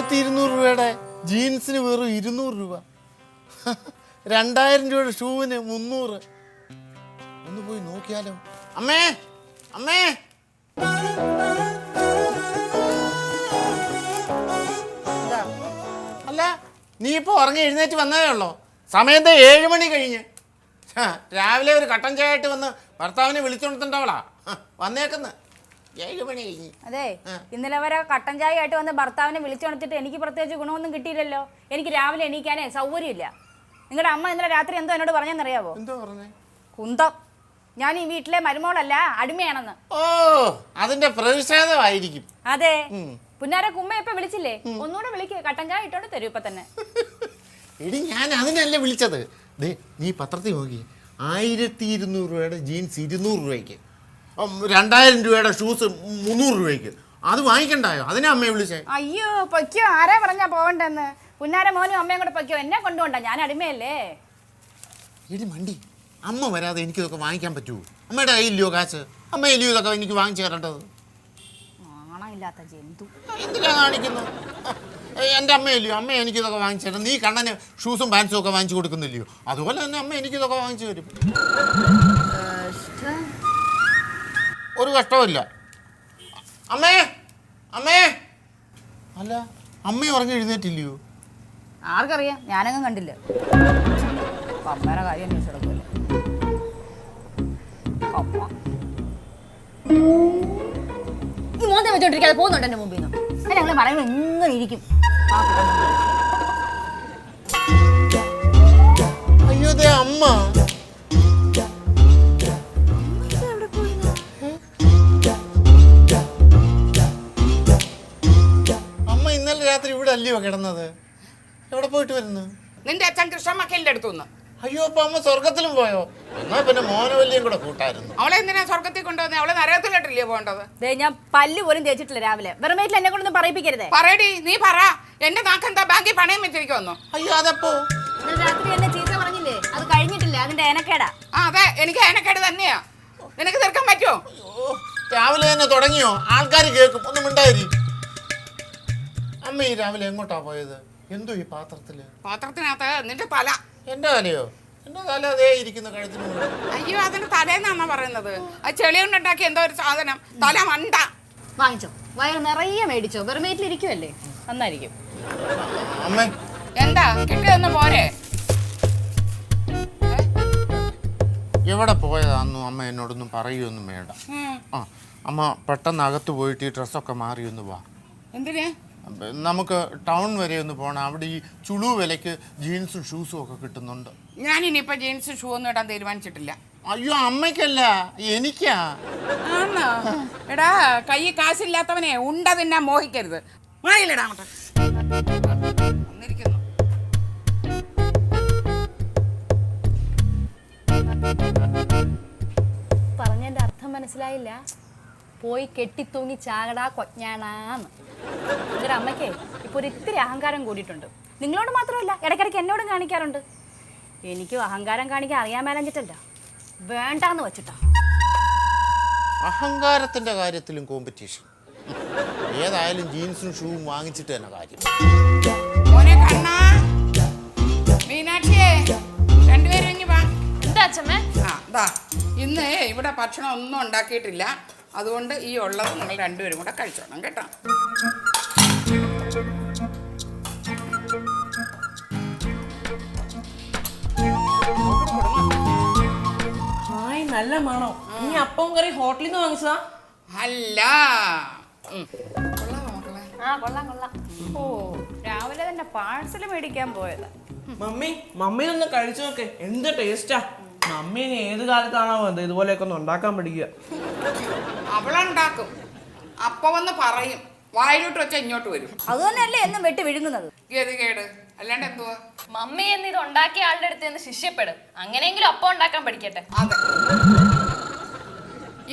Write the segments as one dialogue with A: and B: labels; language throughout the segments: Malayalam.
A: 1200 രൂപയുടെ ജീൻസിന് വെറും 200 രൂപ, 2000 രൂപയുടെ ഷൂവിന് 300. ഒന്ന് പോയി നോക്കിയാലോ? അമ്മേ അമ്മേ, അല്ല നീ ഇപ്പൊ ഉറങ്ങി എഴുന്നേറ്റ് വന്നതേ ഉള്ളോ? സമയത്ത് 7 മണി കഴിഞ്ഞ്. രാവിലെ ഒരു കട്ടൻ ചായ ആയിട്ട് വന്ന് ഭർത്താവിനെ വിളിച്ചോണ്ടവളാ വന്നേക്കുന്ന. 7 മണി കഴിഞ്ഞ്.
B: അതെ, ഇന്നലെ വരെ കട്ടൻ ചായ ആയിട്ട് വന്ന് ഭർത്താവിനെ വിളിച്ചോണ്ടിട്ട് എനിക്ക് പ്രത്യേകിച്ച് ഗുണമൊന്നും കിട്ടിയില്ലല്ലോ. എനിക്ക് രാവിലെ എണീക്കാനേ സൗകര്യമില്ല. നിങ്ങളുടെ അമ്മ ഇന്നലെ രാത്രി എന്തോ എന്നോട് പറഞ്ഞെന്നറിയാവോ?
A: എന്തോ പറഞ്ഞേ?
B: കുന്തം, ഞാൻ ഈ വീട്ടിലെ മരുമോളല്ല അടിമയാണെന്ന്.
A: ഓ, അതിന്റെ പ്രതിഷേധമായിരിക്കും.
B: അതെ, പുന്നാരെ കുമ്മ ഇപ്പൊ വിളിച്ചില്ലേ? ഒന്നുകൂടെ വിളിക്ക്, കട്ടൻ ചായ ഇട്ടോണ്ട് തരൂ ഇപ്പൊ തന്നെ.
A: എടി, ഞാൻ അതിനല്ലേ വിളിച്ചത്. ദേ, നീ പത്രത്തിൽ നോക്കി, 1200 രൂപയുടെ ജീൻസ് 200 രൂപയ്ക്ക്, 2000 രൂപയുടെ ഷൂസ് 300 രൂപയ്ക്ക്. അത് വാങ്ങിക്കണ്ടായോ? അതിനാ അമ്മയെ വിളിച്ചേ.
B: അയ്യോ പൊയ്ക്കോ, ആരാ പറഞ്ഞാ പോവണ്ടെന്ന്? പുന്നാര മോനും അമ്മയും കൂടെ പൊയ്ക്കോ, എന്നെ കൊണ്ടുപോണ്ട, ഞാൻ അടിമയല്ലേ.
A: എടി മണ്ടി, അമ്മ വരാതെ എനിക്കിതൊക്കെ വാങ്ങിക്കാൻ പറ്റുമോ? അമ്മയുടെ കയ്യില്ലയോ കാശ്? അമ്മയില്ലയോ ഇതൊക്കെ എനിക്ക് വാങ്ങിച്ചു തരേണ്ടത്?
B: ആണയില്ലാത്ത ജന്തു.
A: എന്തിനാ കാണിക്കുന്നത്? എൻ്റെ അമ്മയില്ലയോ? അമ്മ എനിക്കിതൊക്കെ വാങ്ങിച്ചു തരാം. നീ കണ്ണന് ഷൂസും പാൻസും ഒക്കെ വാങ്ങിച്ചു കൊടുക്കുന്നില്ലയോ? അതുപോലെ തന്നെ അമ്മ എനിക്കിതൊക്കെ വാങ്ങിച്ചു തരും. ഒരു കഷ്ടമില്ല. അമ്മേ അമ്മേ, അല്ല അമ്മ ഉറങ്ങി എഴുന്നേറ്റില്ലയോ?
B: ആർക്കറിയാം, ഞാനങ്ങും കണ്ടില്ല. അമ്മേടെ കാര്യം അന്വേഷിച്ചു കിടക്കുമല്ലേ. ഈ മോന്തെ വെച്ചോണ്ടിരിക്കാതെ പോകുന്നുണ്ട് എൻ്റെ മുമ്പിൽ നിന്ന്. അല്ല, ഞങ്ങൾ പറയുമ്പോൾ എങ്ങനെ ഇരിക്കും.
A: അയ്യോ, ദേ അമ്മ. അമ്മ ഇന്നലെ രാത്രി ഇവിടെ അല്ലയോ കിടന്നത്? എവിടെ പോയിട്ട് വരുന്നു?
C: നിന്റെ അച്ഛൻ കൃഷ്ണമക്കലിന്റെ അടുത്തുനിന്ന്.
A: അയ്യോ, അപ്പൊ അമ്മ സ്വർഗത്തിലും പോയോ? എന്നാ പിന്നെ മോഹനവല്ലിയും കൂടെ കൂട്ടായിരുന്നു.
C: അവളെ എന്തിനാ സ്വർഗത്തിൽ കൊണ്ടുവന്നേ? അവളെ നരകത്തിലോട്ടല്ലേ പോകേണ്ടത്?
B: ഞാൻ പല്ല് പോലും തേച്ചിട്ടില്ല രാവിലെ. വെറും വയറ്റിൽ എന്നെ കൊണ്ടൊന്നും പറയിപ്പിക്കരുതേ.
C: പറയടി, നീ പറ. എന്റെ നാക്കെന്താ ബാങ്കിൽ പണയം വെച്ചിരിക്കുവന്നോ?
A: അയ്യോ, അതപ്പോ
B: രാത്രി എന്നെ ചീത്ത പറഞ്ഞില്ലേ? അത് കഴിഞ്ഞിട്ടില്ല, അതിന്റെ ഏനക്കേടാ.
C: അതെ, എനിക്ക് ഏനക്കേട് തന്നെയാ. നിനക്ക് തീർക്കാൻ പറ്റുമോ?
A: രാവിലെ തന്നെ തുടങ്ങിയോ? ആൾക്കാർ കേൾക്കും, ഒന്നും മിണ്ടായിരി. അമ്മ ഈ രാവിലെ എങ്ങോട്ടാ പോയത്? എന്തോ ഈ പാത്രത്തില്?
C: പാത്രത്തിനകത്ത് നിന്റെ തല.
A: എന്റെ തലയോ? എന്റെ തല അതേ ഇരിക്കുന്ന കഴുത്തിന്.
C: അയ്യോ, അതിന്റെ തലേന്നാണോ പറയുന്നത്? അത് ചെളി കൊണ്ടുണ്ടാക്കി എന്തോ ഒരു സാധനം. തല മണ്ട.
B: വാങ്ങിച്ചോ, വയറ് നിറയെ മേടിച്ചോ. വെറും വീട്ടിലിരിക്കുവല്ലേ, നന്നായിരിക്കും.
A: അമ്മ
C: എന്താ കിട്ടിയതൊന്നും പോരെ?
A: എവിടെ പോയതാന്നു അമ്മ എന്നോടൊന്നും പറയുകയൊന്നും വേണ്ട. ആ, അമ്മ പെട്ടെന്ന് അകത്ത് പോയിട്ട് ഈ ഡ്രസ്സൊക്കെ മാറിയൊന്ന് വാ.
C: എന്തിനാ?
A: നമുക്ക് ടൗൺ വരെ ഒന്ന് പോകണം. അവിടെ ഈ ചുളു വിലയ്ക്ക് ജീൻസും ഷൂസും ഒക്കെ കിട്ടുന്നുണ്ട്.
C: ഞാനിനിയിപ്പോ ജീൻസ് ഷൂ ഒന്നും ഇടാൻ തീരുമാനിച്ചിട്ടില്ല.
A: അയ്യോ, അമ്മയ്ക്കല്ല, എനിക്കാ.
C: ആണോ? എടാ, കൈ കാശില്ലാത്തവനെ ഉണ്ട തിന്നാൻ മോഹിക്കരുത്. മാറിയില്ലടാ അങ്ങോട്ട്. വന്നിരിക്കുന്നു.
B: പറഞ്ഞതിന്റെ അർത്ഥം മനസ്സിലായില്ല. പോയി കെട്ടിത്തൂങ്ങി ചാകടാ കൊഞ്ഞാണാന്ന്. നിങ്ങളുടെ അമ്മയ്ക്ക് ഇപ്പൊ ഒരു ഇത്തിരി അഹങ്കാരം കൂടിയിട്ടുണ്ട്. നിങ്ങളോട് മാത്രമല്ല, ഇടയ്ക്കിടയ്ക്ക് എന്നോടും കാണിക്കാറുണ്ട്. എനിക്കും അഹങ്കാരം കാണിക്കാൻ അറിയാൻ മേലഞ്ഞിട്ടല്ല, വേണ്ടാന്ന് വെച്ചിട്ടാ.
A: അഹങ്കാരത്തിന്റെ കാര്യത്തിലും കോമ്പറ്റീഷൻ. ഏതായാലും ജീൻസും ഷൂവും വാങ്ങിച്ചിട്ട് തന്നെ കാര്യം.
C: മോനെ കണ്ണാ, മീനാക്ഷിയെ, രണ്ടുപേരും ഇങ്ങ് വാ.
B: എന്താ അച്ഛമ്മേ?
C: ഇന്ന് ഇവിടെ ഭക്ഷണം ഒന്നും ഉണ്ടാക്കിയിട്ടില്ല. അതുകൊണ്ട് ഈ ഉള്ളത് നിങ്ങൾ രണ്ടുപേരും കൂടെ കഴിച്ചോണം കേട്ടോ.
D: ഹായ്, നല്ല മണോ. നീ അപ്പം കറി ഹോട്ടലിൽ നിന്ന് വാങ്ങിച്ചതാ?
C: അല്ല.
B: കൊള്ളാം. ഓ, രാവിലെ തന്നെ പാഴ്സൽ മേടിക്കാൻ പോയതാ.
D: മമ്മി ഒന്ന് കഴിച്ചു നോക്കെ, എന്ത് ടേസ്റ്റാ. മമ്മി ഇനി ഏത് കാലത്താണോ വന്നത് ഇതുപോലെയൊക്കെ ഒന്ന് ഉണ്ടാക്കാൻ പഠിക്കുക.
C: അവളുണ്ടാക്കും, അപ്പൊ വന്ന് പറയും, വായിലോട്ട് വെച്ചാൽ ഇങ്ങോട്ട് വരും.
B: അത് തന്നെയല്ലേ എന്നും വെട്ടി വിഴുങ്ങുന്നത്.
C: ഗതികേട് അല്ലാണ്ട് എന്തുവാ?
E: മമ്മി എന്ന് ഇത് ഉണ്ടാക്കിയ ആളുടെ അടുത്ത് നിന്ന് ശിഷ്യപ്പെടും. അങ്ങനെയെങ്കിലും അപ്പം ഉണ്ടാക്കാൻ പഠിക്കട്ടെ.
C: അതെ,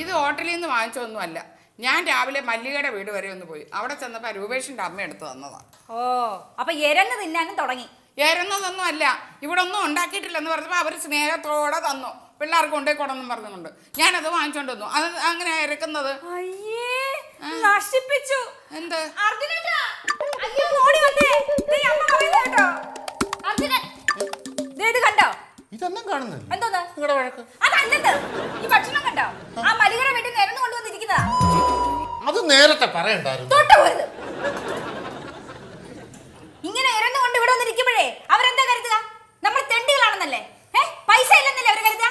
C: ഇത് ഹോട്ടലിൽ നിന്ന് വാങ്ങിച്ചൊന്നുമല്ല. ഞാൻ രാവിലെ മല്ലികയുടെ വീട് വരെ ഒന്ന് പോയി. അവിടെ ചെന്നപ്പോ രൂപേഷിന്റെ അമ്മ എടുത്ത് തന്നതാ.
B: ഓ, അപ്പൊ എരന്ന് തിന്നാനും തുടങ്ങി.
C: ഏറുന്നതൊന്നും അല്ല, ഇവിടെ ഒന്നും ഉണ്ടാക്കിയിട്ടില്ലെന്ന് പറഞ്ഞപ്പോൾ അവർ സ്നേഹത്തോടെ തന്നു. പിള്ളേർക്ക് കൊണ്ടേ കൊടന്നും പറഞ്ഞുകൊണ്ട് ഞാനത് വാങ്ങിച്ചോണ്ട് വന്നു. അത് അങ്ങനെ ഇറക്കുന്നത്.
B: നശിപ്പിച്ചു.
C: എന്ത്?
B: അർജുനേട്ടാ, അയ്യോ ഓടി വന്നേ. ദേ അമ്മ പറയുന്നത് കേട്ടോ. അർജുനൻ. ദേ ഇത് കണ്ടോ?
A: ഇതൊന്നും കാണുന്നില്ല.
B: എന്തോന്ന്?
A: നിങ്ങളുടെ വഴക്ക്.
B: അതല്ലത്. ഈ ഭക്ഷണം കണ്ടോ? ആ മലികയുടെ വീട്ടിൽ നിരന്ന് കൊണ്ടുവന്നിരിക്കുന്നതാ.
A: അത് നേരത്തെ പറയണ്ടായിരുന്നു.
B: തൊട്ട് പോയത്. ഇങ്ങനെ ഇരന്നു കൊണ്ട് ഇവിടെ വന്നിരിക്കുമ്പോഴേ അവരെന്താ കരുതുക? നമ്മൾ തെണ്ടികളാണെന്നല്ലേ? പൈസ ഇല്ലെന്നല്ലേ അവർ കരുതുക?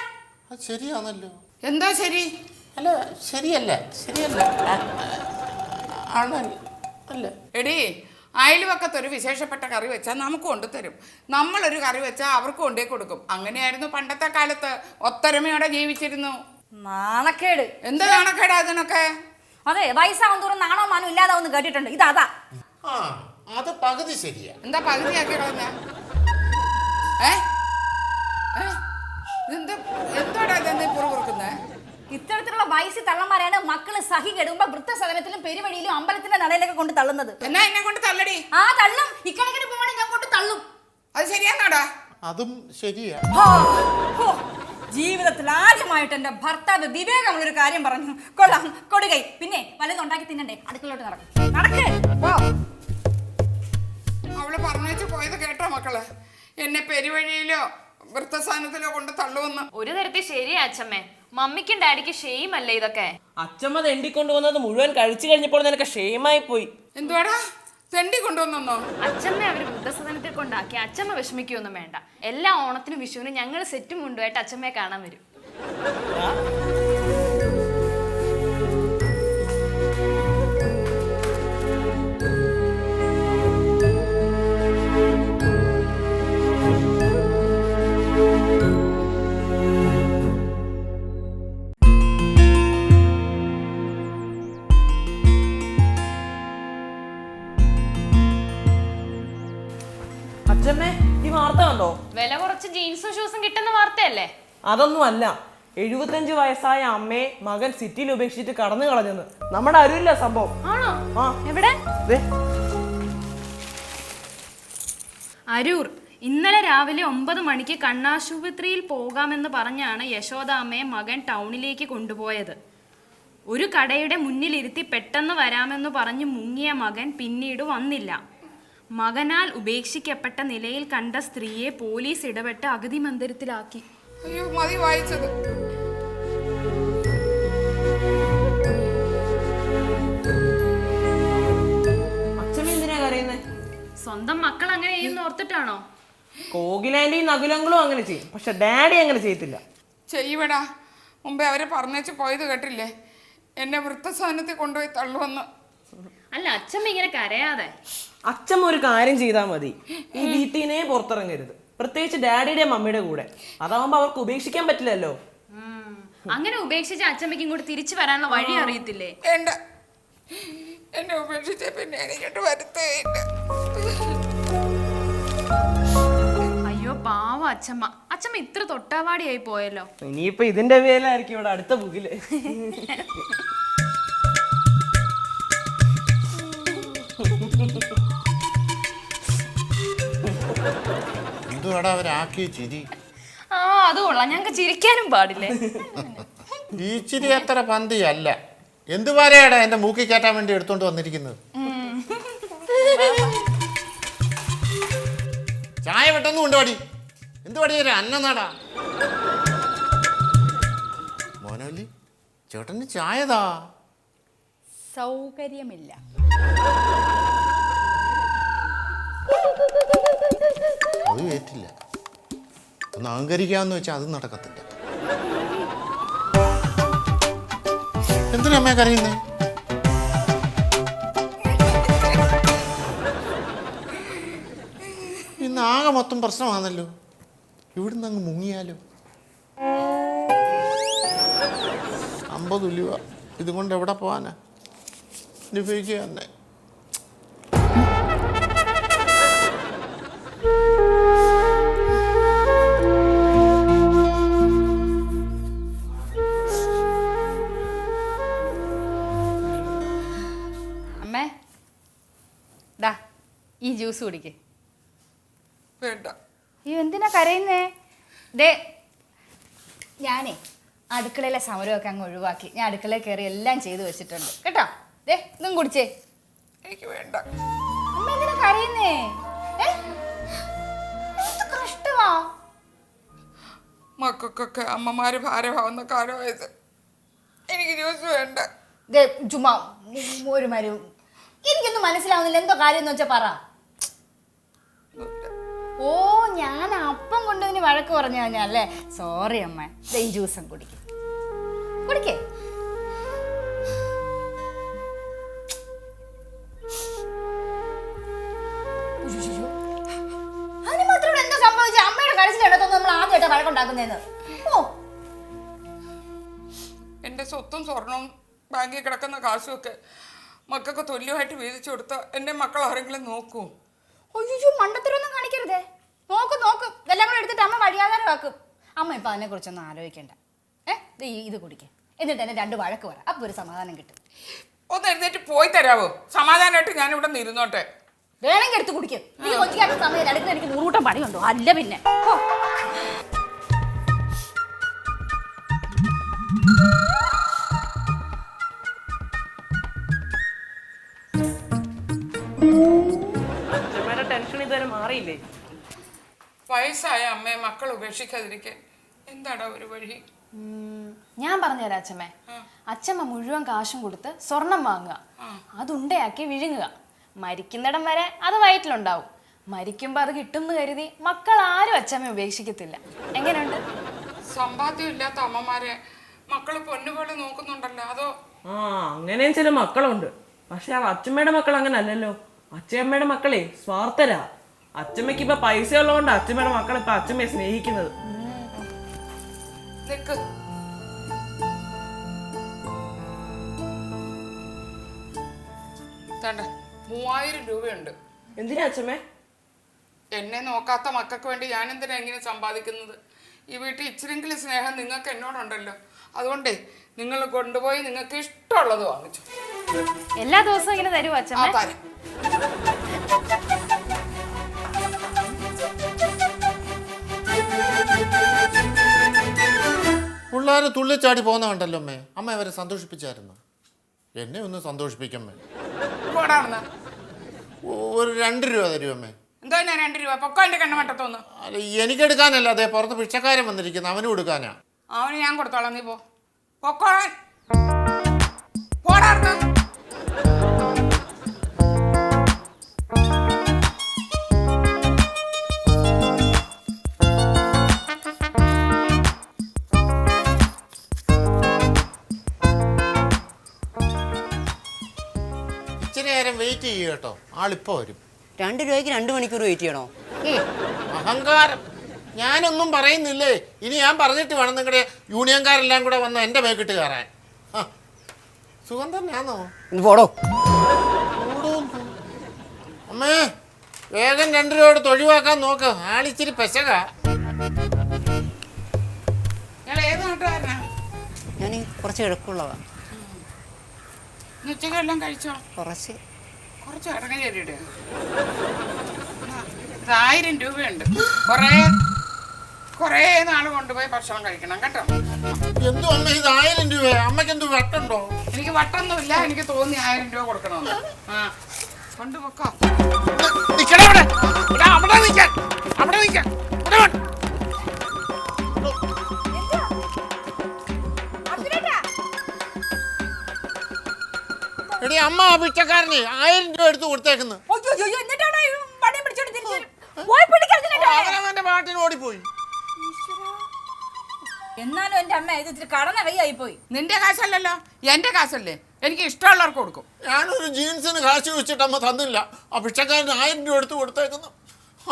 A: അത് ശരിയാണല്ലോ.
C: എന്താ ശരി?
A: അല്ല ശരിയല്ല. അല്ല
C: എടി, അയൽവക്കത്തൊരു വിശേഷപ്പെട്ട കറി വെച്ചാൽ നമുക്ക് കൊണ്ടുതരും. നമ്മളൊരു കറി വെച്ചാൽ അവർക്ക് കൊണ്ടേ കൊടുക്കും. അങ്ങനെയായിരുന്നു പണ്ടത്തെ കാലത്ത്. ഒത്തൊരുമയോടെ ജീവിച്ചിരുന്നു.
B: നാണക്കേട്.
C: എന്താ നാണക്കേടാ ഇതിനൊക്കെ?
B: അതെ, വയസ്സാവും തോറും നാണോ മാനോ ഇല്ലാതാവും കേട്ടിട്ടുണ്ട്. ഇതാ
A: ആ അത് പകുതി ശരിയാ.
C: എന്താ പകുതിയാക്കി കളഞ്ഞ? എന്തോടാ ഇതെന്താ പുറകുറുക്കുന്നേ?
B: ഇത്തരത്തിലുള്ള വയസ്സ് തള്ളന്മാരാണ് മക്കള് സഹി കെടുമ്പോ വൃദ്ധസദനത്തിലും പെരുവഴിയിലും അമ്പലത്തിന്റെ നടയിലൊക്കെ കൊണ്ട് തള്ളുന്നത്.
C: എന്നാ എന്നെ കൊണ്ട് തള്ളടി.
B: ആ തള്ളും. ഇക്കണക്കിന് പോവാണെങ്കിൽ ഞാൻ കൊണ്ട് തള്ളും.
C: അത് ശരിയാണോടാ?
A: അതും ശരിയാ.
B: ജീവിതത്തിൽ ആദ്യമായിട്ട് എന്റെ ഭർത്താവ് വിവേകമുള്ളൊരു കാര്യം പറഞ്ഞു. കൊള്ളാം, കൊടുകൈ. പിന്നെ വല്ലതും ഉണ്ടാക്കി തിന്നണ്ടേ? അടുക്കളോട്ട് നടക്ക്.
C: അവള് പറഞ്ഞു പോയത് കേട്ടോ മക്കള്? എന്നെ പെരുവഴിയിലോ വൃദ്ധസ്ഥാനത്തിലോ കൊണ്ട് തള്ളുവന്ന്.
E: ഒരു തരത്തിൽ ശരിയാ അച്ഛമ്മേ. മമ്മിക്കും ഡാഡിക്ക് ഷെയിം അല്ലേ ഇതൊക്കെ?
D: അച്ഛമ്മ തെണ്ടിക്കൊണ്ട് വന്നത് മുഴുവൻ കഴിച്ചു കഴിഞ്ഞപ്പോൾ നിനക്ക് ഷെയിമായി പോയി.
C: എന്തുവാടാ തെണ്ടി കൊണ്ടുവന്നോ?
E: അച്ഛമ്മ അവര് വൃദ്ധസദനത്തിൽ കൊണ്ടാക്കി. അച്ഛമ്മ വിഷമിക്കൊന്നും വേണ്ട. എല്ലാ ഓണത്തിനും വിഷുവിനും ഞങ്ങൾ സെറ്റും കൊണ്ടുപോയിട്ട് അച്ഛമ്മയെ കാണാൻ വരും.
D: അച്ഛമ്മേ, ഈ വാർത്ത കണ്ടോ?
E: വില കുറച്ച് ജീൻസും ഷൂസും കിട്ടുന്ന വാർത്തയല്ലേ?
D: അതൊന്നും അല്ല. 75 വയസ്സായ അമ്മയെ മകൻ സിറ്റിയിൽ ഉപേക്ഷിച്ചിട്ട് കടന്നു കളഞ്ഞെന്ന്. നമ്മുടെ അരുവില്ല സംഭവം.
E: ആണോ?
D: ആ
E: എവിടെ? അരൂർ. ഇന്നലെ രാവിലെ 9 മണിക്ക് കണ്ണാശുപത്രിയിൽ പോകാമെന്ന് പറഞ്ഞാണ് യശോദാമ്മയെ മകൻ ടൗണിലേക്ക് കൊണ്ടുപോയത്. ഒരു കടയുടെ മുന്നിലിരുത്തി പെട്ടെന്ന് വരാമെന്ന് പറഞ്ഞ് മുങ്ങിയ മകൻ പിന്നീട് വന്നില്ല. മകനാൽ ഉപേക്ഷിക്കപ്പെട്ട നിലയിൽ കണ്ട സ്ത്രീയെ പോലീസ് ഇടപെട്ട് അഗതി മന്ദിരത്തിലാക്കി.
C: അയ്യോ, മതി വായിച്ചത്.
D: അച്ഛമ്മ എന്തിനാ കരയുന്നേ?
E: സ്വന്തം മക്കൾ അങ്ങനെ ചെയ്യുന്ന ഓർത്തിട്ടാണോ?
D: കോകിലാന്റെയും നകുലങ്ങളും അങ്ങനെ ചെയ്യും, പക്ഷെ ഡാഡി അങ്ങനെ ചെയ്യത്തില്ല.
C: ചെയ്യടാ. മുമ്പേ അവരെ പറഞ്ഞേച്ച് പോയത് കേട്ടില്ലേ? എന്നെ വൃദ്ധസ്ഥാനത്തിൽ കൊണ്ടുപോയി തള്ളുവന്ന്.
E: അല്ല, അച്ഛമ്മ ഇങ്ങനെ കരയാതെ.
D: അച്ഛമ്മ ഒരു കാര്യം ചെയ്താൽ മതി. ഈ വീട്ടിനെ പുറത്തിറങ്ങരുത്, പ്രത്യേകിച്ച് ഡാഡിയുടെ മമ്മിയുടെ കൂടെ. അതാവുമ്പോ അവർക്ക് ഉപേക്ഷിക്കാൻ പറ്റില്ലല്ലോ.
E: അങ്ങനെ ഉപേക്ഷിച്ച അച്ഛമ്മയ്ക്കും കൂടി തിരിച്ചു വരാനുള്ള വഴി അറിയത്തില്ലേ?
C: എന്നെ ഉപേക്ഷിച്ച പിന്നെ എനിക്കിട്ട് വരുത്തേയില്ല.
E: അയ്യോ പാവ അച്ഛമ്മ. അച്ഛമ്മ ഇത്ര തൊട്ടാവാടിയായി പോയല്ലോ.
D: ഇനിയിപ്പോ ഇതിന്റെ പേരിലായിരിക്കും ഇവിടെ അടുത്ത ബുക്കില്.
A: എന്തുവാടാ അവരാക്കിയ ചിരി?
E: ആ അത് കൊള്ളാം. ഞങ്ങൾക്ക് ചിരിക്കാനും പാടില്ലേ?
A: ഈ ചിരി അത്ര പന്തിയല്ല. എന്തുവരെയാടാ എന്റെ മൂക്കി കയറ്റാൻ വേണ്ടി എടുത്തോണ്ട് വന്നിരിക്കുന്നത്? ചായ പെട്ടെന്ന് കൊണ്ടുപാടി. എന്തുപാടി ഒരു അന്നനാടാ? മോനോലി, ചേട്ടന് ചായതാ.
B: സൗകര്യമില്ല.
A: അത് കേട്ടില്ല. ഒന്ന് അഹങ്കരിക്കാന്ന് വെച്ചാൽ അത് നടക്കത്തില്ല. എന്തിനാ അമ്മ കരയുന്നേ? ഇന്ന് ആകെ മൊത്തം പ്രശ്നമാണല്ലോ. ഇവിടുന്ന് അങ്ങ് മുങ്ങിയാലോ? 50 രൂപ ഇതുകൊണ്ട് എവിടെ പോവാനാ? അനുഭവിക്കുക തന്നെ.
B: അമ്മേ, ഡാ ഈ ജ്യൂസ് കുടിക്ക്.
C: വേണ്ട.
B: ഈ എന്തിനാ കരയുന്നേ? ദേ ഞാനേ അടുക്കളയിലെ സമരമൊക്കെ അങ്ങ് ഒഴിവാക്കി. ഞാൻ അടുക്കളയിൽ കയറി എല്ലാം ചെയ്തു വെച്ചിട്ടുണ്ട് കേട്ടോ. ദേ ഇതും കുടിച്ചേ.
C: എനിക്ക് വേണ്ട.
B: അമ്മ എന്തിനാ കരയുന്നേ? കഷ്ടമാ.
C: മക്കൾക്കൊക്കെ അമ്മമാര് ഭാരമാവുന്ന കാലമായത്. എനിക്ക് ജ്യൂസ് വേണ്ട.
B: ചുമ്മാ ഒരു മരു എനിക്കൊന്നും മനസ്സിലാവുന്നില്ല. എന്തോ കാര്യം എന്ന് വെച്ചാ പറ. ഓ, ഞാൻ അപ്പം കൊണ്ടതിന് വഴക്ക് പറഞ്ഞു കഴിഞ്ഞല്ലേ? സോറി അമ്മ. ഈ ജ്യൂസും കുടിക്കേ. അതിന് മാത്രം എന്താ സംഭവിച്ച? അമ്മയുടെ കരച്ചിലെടുത്തൊന്നും നമ്മൾ ആദ്യമായിട്ടാ വഴക്കുണ്ടാക്കുന്നതെന്ന്. ഓ,
C: എന്റെ സ്വത്തും സ്വർണവും ബാങ്കിൽ കിടക്കുന്ന കാശും ഒക്കെ മക്കൾക്ക് തുല്യമായിട്ട് വീതിച്ചു കൊടുത്ത എന്റെ മക്കൾ ആരെങ്കിലും നോക്കൂ?
B: അയ്യോ, മണ്ടത്തരൊന്നും കാണിക്കരുതേ. നോക്ക് ഇതെല്ലാം കൂടെ എടുത്തിട്ട് അമ്മ വഴിയാധാരമാക്കും. അമ്മ ഇപ്പൊ അതിനെ കുറിച്ചൊന്നും ആലോചിക്കണ്ട. ഇത് കുടിക്കേ, എന്നിട്ട് എന്നെ 2 വഴക്ക് പറ. അപ്പൊ ഒരു സമാധാനം കിട്ടും.
C: ഒന്ന് എഴുന്നേറ്റ് പോയി തരാവോ? സമാധാനമായിട്ട് ഞാനിവിടെ ഇരുന്നോട്ടെ.
B: വേണമെങ്കിൽ എടുത്ത് കുടിക്കും. നീ കൊച്ചിക്കാത്ത സമയത്ത് അടുത്ത് എനിക്ക് 100 കൂട്ടം പണിയുണ്ടോ? അല്ല പിന്നെ.
D: ടെൻഷൻ ഇതുവരെ മാറിയില്ലേ?
C: വയസ്സായ അമ്മയെ മക്കൾ ഉപേക്ഷിക്കാതിരിക്കാൻ എന്താടാ ഒരു വഴി?
B: ഞാൻ പറഞ്ഞുതരാം അച്ഛമ്മേ. അച്ഛമ്മ മുഴുവൻ കാശും കൊടുത്ത് സ്വർണം വാങ്ങുക, അതുണ്ടയാക്കി വിഴുങ്ങുക. മരിക്കുന്നിടം വരെ അത് വയറ്റിലുണ്ടാവും. മരിക്കുമ്പോ അത് കിട്ടുമെന്ന് കരുതി മക്കൾ ആരും അച്ഛമ്മ ഉപേക്ഷിക്കത്തില്ല. എങ്ങനെയുണ്ട്?
C: സമ്പാദ്യം ഇല്ലാത്ത അമ്മമാരെ മക്കള് പൊന്നുപോലെ നോക്കുന്നുണ്ടല്ലോ. അതോ?
D: അങ്ങനെയും ചില മക്കളുണ്ട്. പക്ഷെ ആ അച്ഛമ്മയുടെ മക്കൾ അങ്ങനെ അല്ലല്ലോ. അച്ഛമ്മയുടെ മക്കളെ സ്വാർത്ഥരാ. അച്ഛമ്മയ്ക്ക് ഇപ്പൊ പൈസ ഉള്ളതുകൊണ്ട് അച്ഛമ്മയുടെ മക്കൾ ഇപ്പൊ അച്ഛമ്മയെ സ്നേഹിക്കുന്നത്.
C: നിക്ക്, 3000 രൂപയുണ്ട്.
D: എന്തിനാ അച്ഛമ്മേ?
C: എന്നെ നോക്കാത്ത മക്കൾക്ക് വേണ്ടി ഞാൻ എന്തിനാ ഇങ്ങനെ സമ്പാദിക്കുന്നത്? ഈ വീട്ടിൽ ഇച്ചിരെങ്കിലും സ്നേഹം നിങ്ങൾക്ക് എന്നോടുണ്ടല്ലോ. അതുകൊണ്ടേ നിങ്ങൾ കൊണ്ടുപോയി നിങ്ങൾക്ക് ഇഷ്ടമുള്ളത് വാങ്ങിച്ചു.
B: എല്ലാ ദിവസവും ഇങ്ങനെ തരുമോ അച്ഛമ്മ?
C: തരാം.
A: പിള്ളേർ തുള്ളിച്ചാടി പോകുന്ന കണ്ടല്ലോ അമ്മേ. അമ്മ അവരെ സന്തോഷിപ്പിച്ചായിരുന്നു. എന്നെ ഒന്ന് സന്തോഷിപ്പിക്കമ്മേ. ഒരു 2 രൂപ തരുമമ്മേ.
C: എന്തോ 2 രൂപ? പൊക്കോ എന്റെ കണ്ണമട്ടത്തൊന്ന്.
A: അല്ല, എനിക്കെടുക്കാനല്ല, അതെ പുറത്ത് ഭിക്ഷക്കാരൻ വന്നിരിക്കുന്നു, അവന് കൊടുക്കാനാ.
C: അവന് ഞാൻ കൊടുത്തോളാം, നീ പൊക്കോളാൻ. പോടാർന്ന്.
A: ഇച്ചിരി നേരം വെയിറ്റ് ചെയ്യൂ കേട്ടോ, ആളിപ്പോ വരും.
F: 2 രൂപയ്ക്ക് 2 മണിക്കൂർ വെയിറ്റ് ചെയ്യണോ?
A: അഹങ്കാരം. ഞാനൊന്നും പറയുന്നില്ലേ. ഇനി ഞാൻ പറഞ്ഞിട്ട് വേണം നിങ്ങളുടെ യൂണിയൻകാരെല്ലാം കൂടെ വന്ന് എൻ്റെ മേക്കിട്ട് കയറാൻ. സുഖം തന്നെയാണോ?
F: പോടോ.
A: അമ്മേ, വേഗം 2 രൂപ എടുത്ത് ഒഴിവാക്കാൻ നോക്ക്. ആളിച്ചിരി പെശക.
C: ഏത് നാട്ടുകാരനാ?
F: ഞാൻ കുറച്ച് കിഴക്കുള്ളതാ.
C: ഉച്ചക്കെല്ലാം കഴിച്ചോ?
F: കുറച്ച്
C: ഇറങ്ങി കയറിയിട്ട് 1000 രൂപയുണ്ട്. കുറേ നാൾ കൊണ്ടുപോയി ഭക്ഷണം കഴിക്കണം കേട്ടോ.
A: എന്തോ അമ്മ, ഇത് 1000 രൂപ? അമ്മയ്ക്ക് എന്തോ വട്ടുണ്ടോ?
C: എനിക്ക് വട്ടൊന്നുമില്ല, എനിക്ക് തോന്നി 1000 രൂപ കൊടുക്കണമെന്ന്. കൊണ്ടുപോക്കോ.
A: എടി അമ്മ, ആ ഭിക്ഷക്കാരന് 1000 രൂപ എടുത്ത് കൊടുത്തേക്കുന്നു. അവനവന്റെ പാട്ടിന് ഓടിപ്പോയി.
B: എന്നാലും എന്റെ അമ്മ ഇത് ഇത്തിരി കടന്നകയായി പോയി.
C: നിന്റെ കാശല്ലല്ലോ, എന്റെ കാശല്ലേ. എനിക്ക് ഇഷ്ടമുള്ളവർക്ക് കൊടുക്കും.
A: ഞാനൊരു ജീൻസിന് കാശ് വെച്ചിട്ട് അമ്മ തന്നില്ല. ആ ഭിക്ഷക്കാരന് 1000 രൂപ എടുത്ത് കൊടുത്തേക്കുന്നു.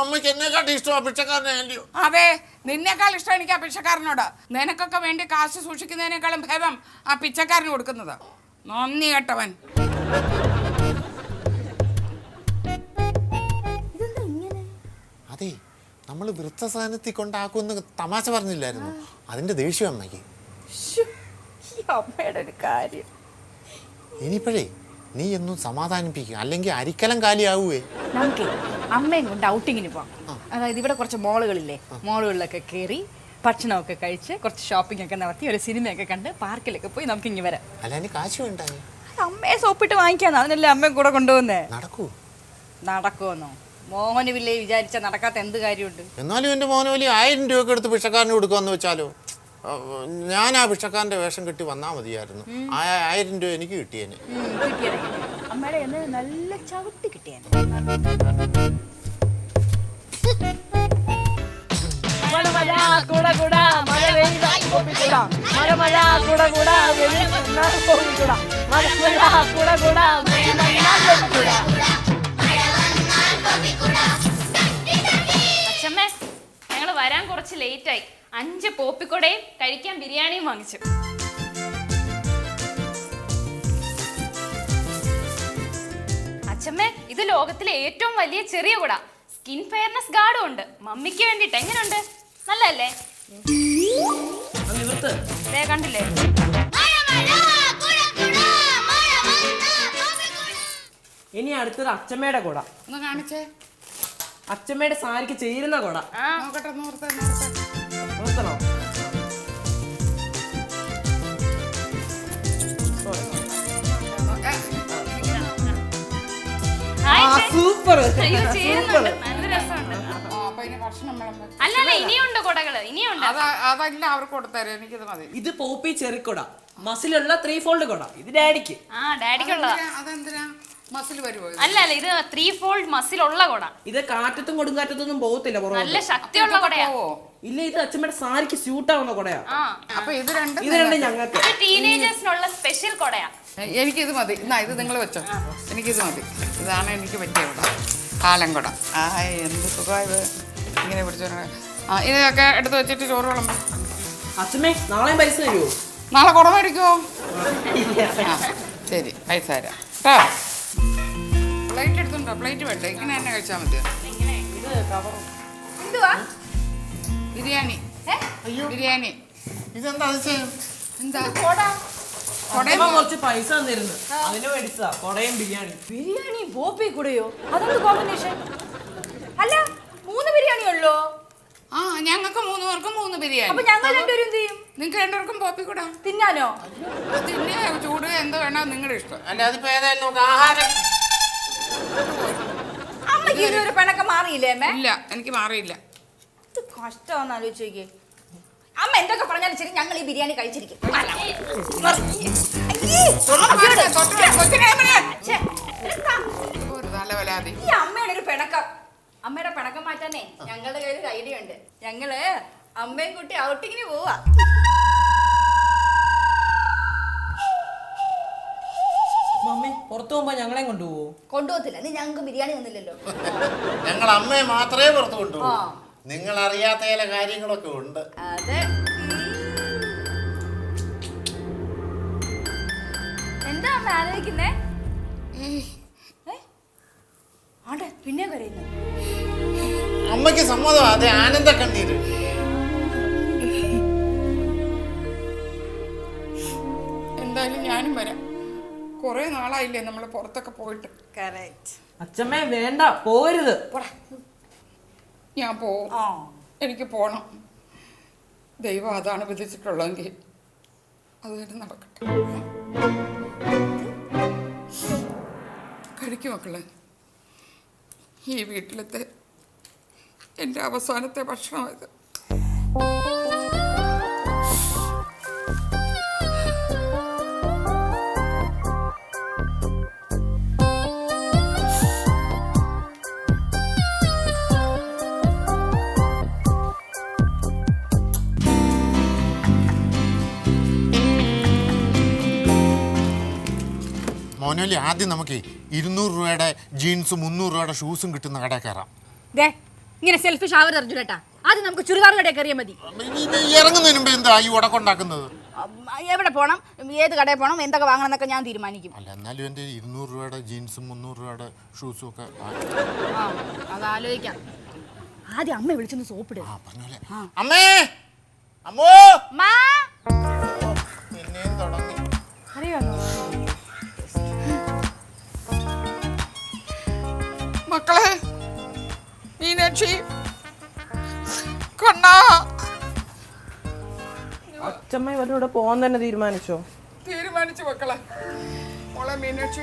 A: അമ്മയ്ക്ക് എന്നെക്കാട്ടി ഇഷ്ടം ആ ഭിക്ഷക്കാരനല്ലയോ?
C: അതെ, നിന്നേക്കാൾ ഇഷ്ടം എനിക്ക് ആ പിച്ചക്കാരനോട്. നിനക്കൊക്കെ വേണ്ടി കാശ് സൂക്ഷിക്കുന്നതിനേക്കാളും ഭേദം ആ പിച്ചക്കാരന് കൊടുക്കുന്നതാ. നന്ദി കേട്ടവൻ.
A: അതെ, നമ്മൾ വൃദ്ധസാധനത്തിൽ കൊണ്ടാക്കുമെന്ന് തമാശ പറഞ്ഞില്ലായിരുന്നു? അതിന്റെ ദേഷ്യം അമ്മയ്ക്ക്.
B: അമ്മയുടെ ഒരു കാര്യം.
A: ഇനിയിപ്പോഴേ നീ എന്നും സമാധാനിപ്പിക്കുക, അല്ലെങ്കിൽ അരിക്കലം കാലിയാവേ.
B: നമുക്ക് അമ്മയും കൊണ്ട് ഔട്ടിങ്ങിന് പോവാം. അതായത് ഇവിടെ കുറച്ച് മോളുകളില്ലേ, മോളുകളിലൊക്കെ കയറി ഭക്ഷണമൊക്കെ കഴിച്ച് കുറച്ച് ഷോപ്പിംഗ് ഒക്കെ നടത്തി ഒരു സിനിമയൊക്കെ കണ്ട് പാർക്കിലൊക്കെ പോയി നമുക്ക് ഇങ്ങനെ വരാം.
A: അല്ല, അതിന് കാശ് വേണ്ടായി.
B: അമ്മയെ സോപ്പിട്ട് വാങ്ങിക്കാന്ന്, അതിനല്ലേ അമ്മയും കൂടെ കൊണ്ടുപോകുന്നേ.
A: നടക്കൂ?
G: നടക്കുമെന്നോ? മോഹനവില്ലേ വിചാരിച്ച നടക്കാത്ത എന്ത് കാര്യമുണ്ട്?
A: എന്നാലും എൻ്റെ മോഹനവല്ലി 1000 രൂപയൊക്കെ എടുത്ത് ഭിക്ഷക്കാരന് കൊടുക്കുമെന്ന് വെച്ചാലോ? ഞാൻ ആ ഭിക്ഷക്കാരൻ്റെ വേഷം കെട്ടി വന്നാൽ മതിയായിരുന്നു. 1000 രൂപ എനിക്ക് കിട്ടിയേനെ.
B: അമ്മയുടെ എന്ന് നല്ല ചവിട്ടി കിട്ടിയാണ്.
E: അച്ഛമ്മേ, ഞങ്ങള് വരാൻ കുറച്ച് ലേറ്റായി. 5 പോപ്പിക്കൊടയും കഴിക്കാൻ ബിരിയാണിയും വാങ്ങിച്ചു. അച്ഛമ്മേ, ഇത് ലോകത്തിലെ ഏറ്റവും വലിയ ചെറിയ കുട. സ്കിൻ ഫെയർനെസ് ഗാർഡും ഉണ്ട്. മമ്മിക്ക് വേണ്ടിട്ട് എങ്ങനെയുണ്ട്? നല്ലല്ലേ? കണ്ടില്ലേ?
D: ഇനി അടുത്തത് അച്ഛമ്മയുടെ കുട.
C: ഒന്ന് കാണിച്ചേ.
D: അച്ഛമ്മയുടെ സാരിക്ക് ചേരുന്ന കുട.
C: നോക്കട്ടെ, നോർത്തേ.
D: നോക്കണോ? സൂപ്പർ.
E: നല്ല രസമുണ്ട്. അല്ലല്ല, ഇനിയുണ്ട് കുടകള്, ഇനിയുണ്ട്.
C: അതല്ല അവർക്ക് കൊടുത്തരാം, എനിക്കിത് മതി.
D: ഇത് പോപ്പി ചെറിക്കുട, മസിലുള്ള 3 ഫോൾഡ് കുട. ഇത് ഡാഡിക്ക്.
E: ഡാഡിക്കുള്ളതാ.
C: അതെന്തിനാ മസിൽ വരുമോ?
E: അല്ല, ഇത് 3 ഫോൾഡ് മസിലുള്ള കുട.
D: ഇത് കാറ്റത്തും കൊടുങ്കാറ്റത്തൊന്നും പോകത്തില്ല.
E: നല്ല ശക്തിയുള്ള കുടയാ.
D: ഇല്ല, ഇത് അച്ഛമ്മയുടെ സാരിക്ക് സ്യൂട്ട് ആവുന്ന കുടയാ.
C: അപ്പൊ ഇത് രണ്ടും
D: ഞങ്ങൾക്ക്
E: ടീനേജേഴ്സിനുള്ള സ്പെഷ്യൽ കുടയാ.
C: എനിക്കിത് മതി. എന്നാ ഇത് നിങ്ങൾ വെച്ചോ. എനിക്കിത് മതി. ഇതാണ് എനിക്ക് പറ്റിയ കുട, കാലം കുട. എന്ത് സുഖമായത് ഇങ്ങനെ പിടിച്ചോ. ഇതൊക്കെ എടുത്ത് വെച്ചിട്ട് ചോറ് വിളമ്പോ.
D: അച്ഛമ്മേ, നാളെയും പൈസ തരുമോ?
C: നാളെ കുട മേടിക്കുമോ? ശരി, പൈസ തരാം കേട്ടോ. പ്ലേറ്റ് എടുത്തുണ്ടോ? പ്ലേറ്റ് വേണ്ടേ? ഇങ്ങനെ തന്നെ കഴിച്ചാൽ മതിയോ?
B: എന്തുവാ?
C: ബിരിയാണി. ബിരിയാണി.
A: ഇതെന്താ അതിശയം?
C: എന്താ
D: കുറച്ച് പൈസ തന്നിരുന്നു, അതിന് മേടിച്ചതാ കൊടയും ബിരിയാണി.
B: ബിരിയാണി പോപ്പി കൂടെയോ? അതെന്ത് കോമ്പിനേഷൻ? അല്ല, 3 ബിരിയാണി ഉള്ളോ?
C: ഞങ്ങൾക്ക് 3 പേർക്കും 3 ബിരിയാണി.
B: അപ്പൊ ഞങ്ങൾ രണ്ടുപേരും എന്ത് ചെയ്യും?
C: നിങ്ങൾക്ക് 2 പേർക്കും പോപ്പി കൂടാ
B: തിന്നാനോ?
C: തിന്നെ ചൂട് എന്ത് വേണോ നിങ്ങളുടെ ഇഷ്ടം.
A: അല്ല, അതിപ്പോ ഏതായാലും നമുക്ക് ആഹാരം.
B: അമ്മയ്ക്ക് ഇതൊരു പിണക്കം മാറിയില്ലേ അമ്മേ?
C: ഇല്ല, എനിക്ക് മാറിയില്ല.
B: കഷ്ടമാണെന്ന് ആലോചിച്ച് നോക്കിയേ. അമ്മ എന്തൊക്കെ പറഞ്ഞാലും ശരി, ഞങ്ങൾ ഈ ബിരിയാണി കഴിച്ചിരിക്കും.
C: ഒരു തലവലാതി.
B: ഈ അമ്മയുടെ ഒരു പിണക്കം. അമ്മയുടെ പിണക്കം മാറ്റാനേ ഞങ്ങളുടെ കയ്യിൽ ഒരു ഐഡിയ ഉണ്ട്. ഞങ്ങള് അമ്മയും കുട്ടി ഔട്ടിങ്ങിന് പോവാ.
D: മമ്മി, പുറത്തു പോകുമ്പോ ഞങ്ങളെ കൊണ്ടുപോകോ?
B: കൊണ്ടുപോകത്തില്ല. നീ ഞങ്ങൾക്ക് ബിരിയാണി തന്നില്ലല്ലോ.
A: ഞങ്ങൾ അമ്മയെ മാത്രമേ പുറത്ത് കൊണ്ടുപോകൂ. നിങ്ങൾ അറിയാത്ത ചില കാര്യങ്ങളൊക്കെ ഉണ്ട്.
B: അതെ. എന്താ അമ്മ ആലോചിക്കുന്നേ? ആണ്ടെ പിന്നെ കരയുന്നു.
A: അമ്മയ്ക്ക് സമ്മതം. അതെ, ആനന്ദ കണ്ണീര്.
C: എന്തായാലും ഞാനും വരാം. കുറെ നാളായില്ലേ നമ്മൾ പുറത്തൊക്കെ പോയിട്ട്.
D: അച്ഛമ്മേ, വേണ്ട, പോരുത്.
C: ഞാൻ പോവും. എനിക്ക് പോണം. ദൈവം അതാണ് വിധിച്ചിട്ടുള്ളതെങ്കിൽ അത് തന്നെ നടക്കട്ടെ. കഴിക്കും മക്കളെ. ഈ വീട്ടിലത്തെ എൻ്റെ അവസാനത്തെ ഭക്ഷണമായത്.
A: മോനോലി, ആദ്യം നമുക്ക് 200 രൂപയുടെ ജീൻസും 300 രൂപയുടെ ഷൂസും കിട്ടുന്ന കടയിൽ കയറാം.
B: ഇങ്ങനെ സെൽഫിഷ് ആവരുത് അർജുനേട്ടാ. ആദ്യം നമുക്ക് ചുരിദാർ കടയിൽ കയറിയാൽ മതി.
A: ഇറങ്ങുന്നതിന് മുമ്പ് എന്താ ഈ ഉടക്കുണ്ടാക്കുന്നത്?
B: എവിടെ പോകണം, ഏത് കടയിൽ പോകണം, എന്തൊക്കെ വാങ്ങണം എന്നൊക്കെ ഞാൻ തീരുമാനിക്കും.
A: അല്ല, എന്നാലും എൻ്റെ 200 രൂപയുടെ ജീൻസും 300 രൂപയുടെ ഷൂസും ഒക്കെ
B: അത് ആലോചിക്കാം. ആദ്യം അമ്മ വിളിച്ചൊന്ന് സോപ്പിട്.
A: അമ്മേ, അമ്മോ, പിന്നെയും തുടങ്ങി.
B: അറിയാമോ
C: മക്കളെ, മീനാക്ഷി, കണ്ണാ.
D: അച്ഛമ്മ ഇവരോട് പോകാൻ തന്നെ തീരുമാനിച്ചോ?
C: തീരുമാനിച്ചു മക്കളെ. മോളെ മീനാക്ഷി,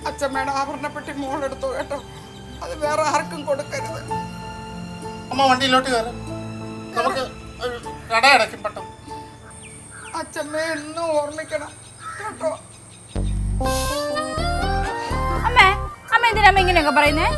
C: അച്ഛമ്മയുടെ ആഭരണപ്പെട്ടി മോളെടുത്തു കേട്ടോ. അത് വേറെ ആർക്കും കൊടുക്കരുത്.
A: അമ്മ വണ്ടിയിലോട്ട് കയറി നമുക്ക് കട അടയ്ക്കും പെട്ടെന്ന്.
C: അച്ഛമ്മ എന്നും ഓർമ്മിക്കണം കേട്ടോ.
B: അമ്മേ അമ്മ എന്തിനാ അമ്മ ഇങ്ങനെയൊക്കെ പറയുന്നേ?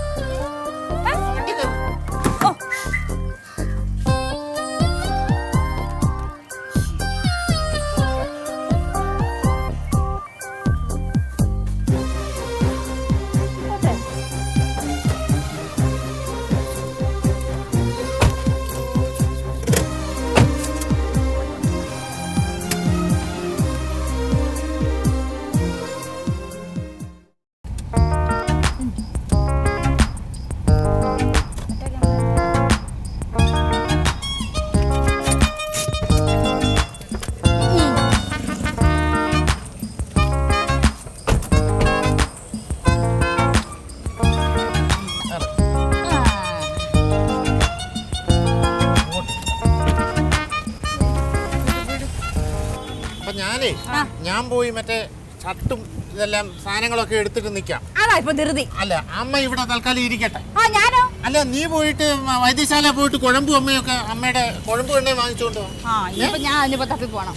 A: ഞാൻ പോയി മറ്റേ ഷർട്ടും ഇതെല്ലാം സാധനങ്ങളൊക്കെ എടുത്തിട്ട് നിൽക്കാം.
B: അതാ ഇപ്പൊ ധൃതി.
A: അല്ല അമ്മ ഇവിടെ തൽക്കാലം ഇരിക്കട്ടെ.
B: ഞാനോ?
A: അല്ല നീ പോയിട്ട് വൈദ്യശാല പോയിട്ട് കുഴമ്പും അമ്മയൊക്കെ അമ്മയുടെ കുഴമ്പ് എണ്ണ വാങ്ങിച്ചോണ്ട്
B: ഞാൻ അതിനിപ്പോ തപ്പി പോണം.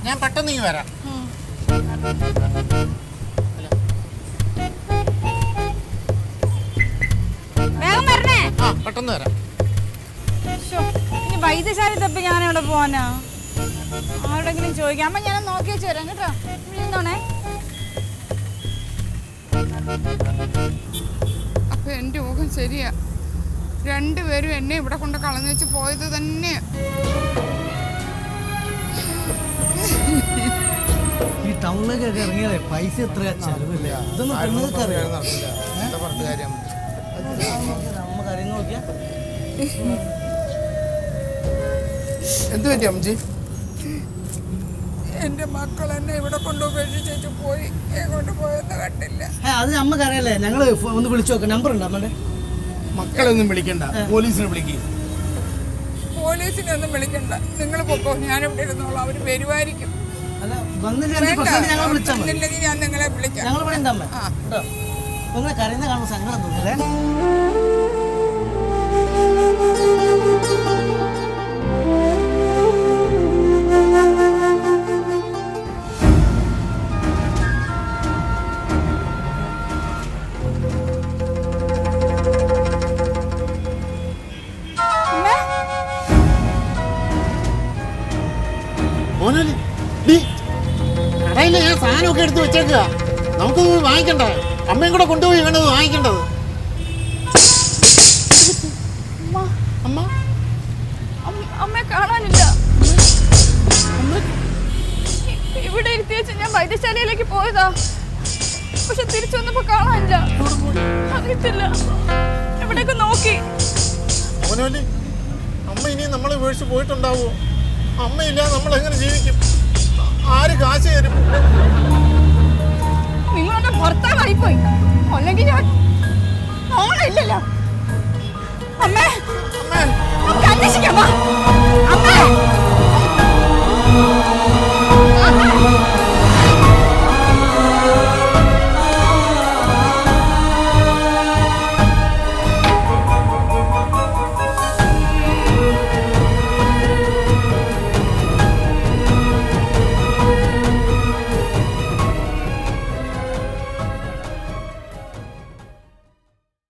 A: ഞാൻ പെട്ടെന്ന് ഇങ്ങ് വരാം.
B: വേഗം വരണേ.
A: പെട്ടെന്ന് വരാം.
B: ഇനി വൈദ്യശാല തപ്പി ഞാൻ എവിടെ പോവാനാ? ആരോടെങ്കിലും ചോദിക്കാം. അമ്മ ഞാൻ നോക്കി വെച്ച് വരാം കേട്ടോ. വിളിക്കുന്നോണേ.
C: അപ്പൊ എന്റെ ഊഹം ശരിയാ. രണ്ടുപേരും എന്നെ ഇവിടെ കൊണ്ട് കളഞ്ഞു വെച്ച് പോയത് തന്നെയാ.
H: ഈ ടൗണിലേക്കൊക്കെ ഇറങ്ങിയാലേ പൈസ എത്രയാ ചെലവില്ലേ? ഇതൊന്നും പെണ്ണുങ്ങൾക്ക് അറിയാം. അമ്മ കാര്യം നോക്കിയാ
C: എന്ത് പറ്റി അമ്മജി? എന്റെ മക്കൾ എന്നെ ഇവിടെ കൊണ്ട് ഉപേക്ഷിച്ചു പോയി. എങ്ങോട്ട് പോയെന്ന് കണ്ടില്ല.
H: അത് അമ്മക്ക് അറിയാലേ. ഞങ്ങള് ഒന്ന് വിളിച്ചു നോക്കാം. നമ്പർ ഉണ്ടോ അമ്മയുടെ?
A: മക്കളൊന്നും വിളിക്കണ്ട, പോലീസിനെ വിളിക്കുക.
C: പോലീസിനെ ഒന്നും വിളിക്കണ്ട, നിങ്ങൾ പൊക്കോ. ഞാനിവിടെ ഇരുന്നോളാം. അവര് വരുമായിരിക്കും.
H: അല്ല വന്നില്ലെങ്കിൽ ഞങ്ങൾ വിളിച്ചാൽ മതി.
C: ഞാൻ നിങ്ങളെ വിളിക്കാം.
H: ഞങ്ങൾ ഇവിടെ എന്താ അമ്മ കേട്ടോ? നിങ്ങൾ കരയുന്ന കാണുമ്പോൾ സങ്കടം തോന്നില്ലേ?
A: കടയില് ഞാൻ സാധനമൊക്കെ എടുത്ത് വെച്ചേക്കുക. നമുക്ക് വാങ്ങിക്കണ്ടേ? അമ്മയും കൂടെ കൊണ്ടുപോയി വേണ്ടത് വാങ്ങിക്കേണ്ടത്.
B: അമ്മയെ കാണാനില്ല. ഇവിടെ ഇരുത്തി വെച്ച് ഞാൻ വൈദ്യശാലയിലേക്ക് പോയതാ. പക്ഷെ തിരിച്ചു വന്നപ്പോ കാണാനില്ല. അറിയത്തില്ല. എവിടെയൊക്കെ നോക്കി.
A: അമ്മ ഇനി നമ്മളെ വീഴ്ച പോയിട്ടുണ്ടാവോ? അമ്മയില്ല നമ്മൾ എങ്ങനെ ജീവിക്കും? ആര് കാശ് തരും?